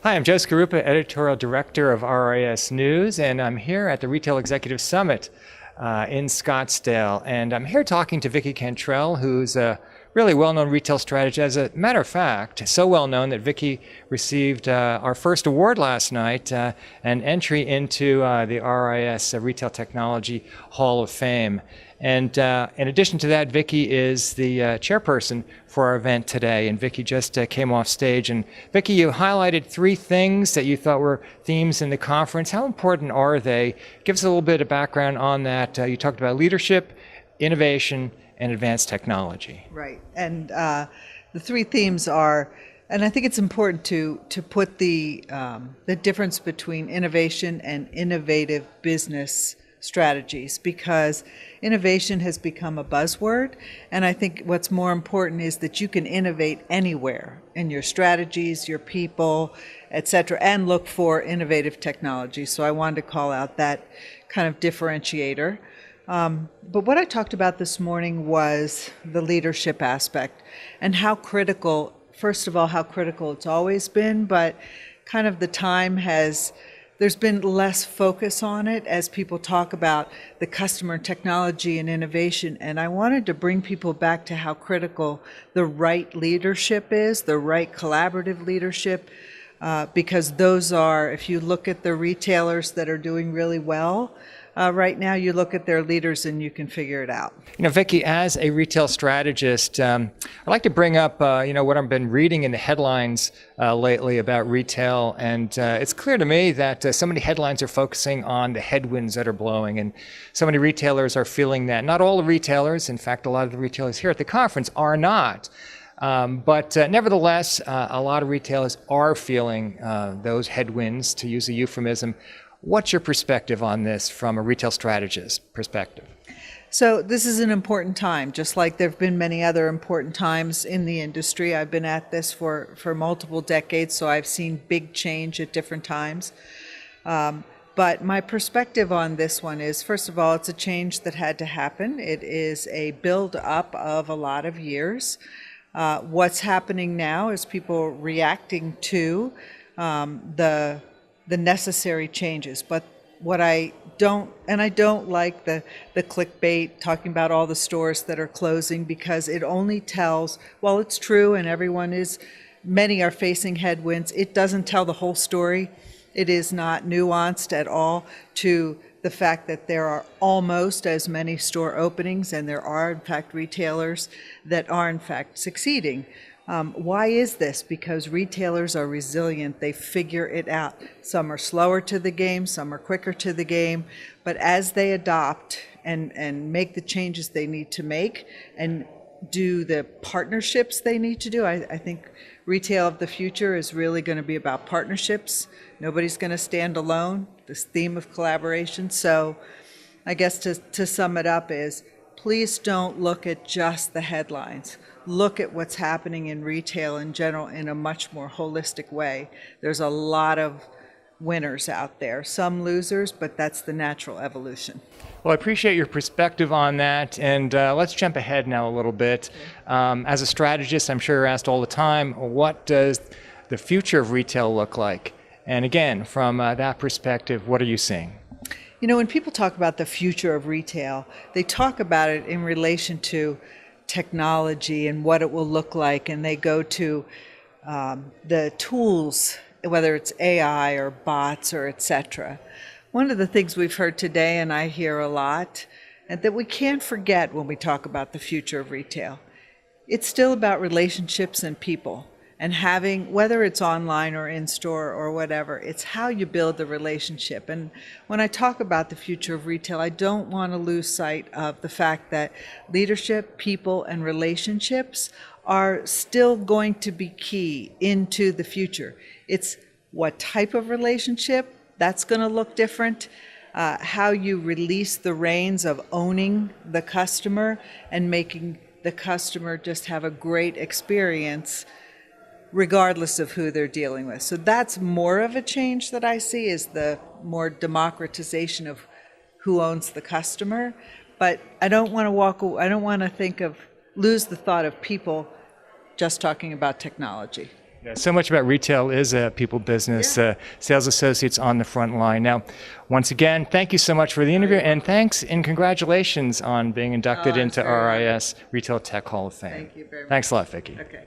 Hi, I'm Joeseph Skorupa, Editorial Director of RES News, and I'm here at the Retail Executive Summit in Scottsdale. And I'm here talking to Vicki Cantrell, who's a really well-known retail strategist. As a matter of fact, so well-known that Vicki received our first award last night, an entry into the RES Retail Technology Hall of Fame. And in addition to that, Vicki is the chairperson for our event today. And Vicki just came off stage. And Vicki, you highlighted three things that you thought were themes in the conference. How important are they? Give us a little bit of background on that. You talked about leadership, innovation, and advanced technology. Right. And the three themes are, and I think it's important to put the difference between innovation and innovative business strategies, because innovation has become a buzzword, and I think what's more important is that you can innovate anywhere in your strategies, your people, etc., and look for innovative technology. So I wanted to call out that kind of differentiator. But what I talked about this morning was the leadership aspect and how critical, first of all, how critical it's always been, but kind of the time there's been less focus on it as people talk about the customer technology and innovation. And I wanted to bring people back to how critical the right leadership is, the right collaborative leadership, because those are, if you look at the retailers that are doing really well, right now, you look at their leaders and you can figure it out. You know, Vicki, as a retail strategist, I'd like to bring up, what I've been reading in the headlines lately about retail. And it's clear to me that so many headlines are focusing on the headwinds that are blowing. And so many retailers are feeling that. Not all the retailers, in fact, a lot of the retailers here at the conference are not. But nevertheless, a lot of retailers are feeling those headwinds, to use a euphemism. What's your perspective on this from a retail strategist perspective? So this is an important time, just like there have been many other important times in the industry. I've been at this for multiple decades, so I've seen big change at different times. But my perspective on this one is, first of all, it's a change that had to happen. It is a build-up of a lot of years. What's happening now is people reacting to the necessary changes. But what I don't like the clickbait talking about all the stores that are closing, because it only tells, while it's true and many are facing headwinds, it doesn't tell the whole story. It is not nuanced at all to the fact that there are almost as many store openings, and there are in fact retailers that are in fact succeeding. Why is this? Because retailers are resilient. They figure it out. Some are slower to the game, some are quicker to the game, but as they adopt and make the changes they need to make and do the partnerships they need to do, I think retail of the future is really going to be about partnerships. Nobody's going to stand alone, this theme of collaboration. So I guess to sum it up is, please don't look at just the headlines. Look at what's happening in retail in general in a much more holistic way. There's a lot of winners out there, some losers, but that's the natural evolution. Well, I appreciate your perspective on that, and let's jump ahead now a little bit. As a strategist, I'm sure you're asked all the time, what does the future of retail look like? And again, from that perspective, what are you seeing? You know, when people talk about the future of retail, they talk about it in relation to technology and what it will look like, and they go to the tools, whether it's AI or bots or etc. One of the things we've heard today, and I hear a lot, and that we can't forget when we talk about the future of retail, it's still about relationships and people. And having, whether it's online or in store or whatever, it's how you build the relationship. And when I talk about the future of retail, I don't want to lose sight of the fact that leadership, people, and relationships are still going to be key into the future. It's what type of relationship, that's going to look different. How you release the reins of owning the customer and making the customer just have a great experience regardless of who they're dealing with. So that's more of a change that I see, is the more democratization of who owns the customer. But I don't want to lose the thought of people just talking about technology. Yeah, so much about retail is a people business, sales associates on the front line. Now, once again, thank you so much for the interview, and thanks and congratulations on being inducted into very honored. RIS Retail Tech Hall of Fame. Thank you very much. Thanks a lot, Vicki. Okay.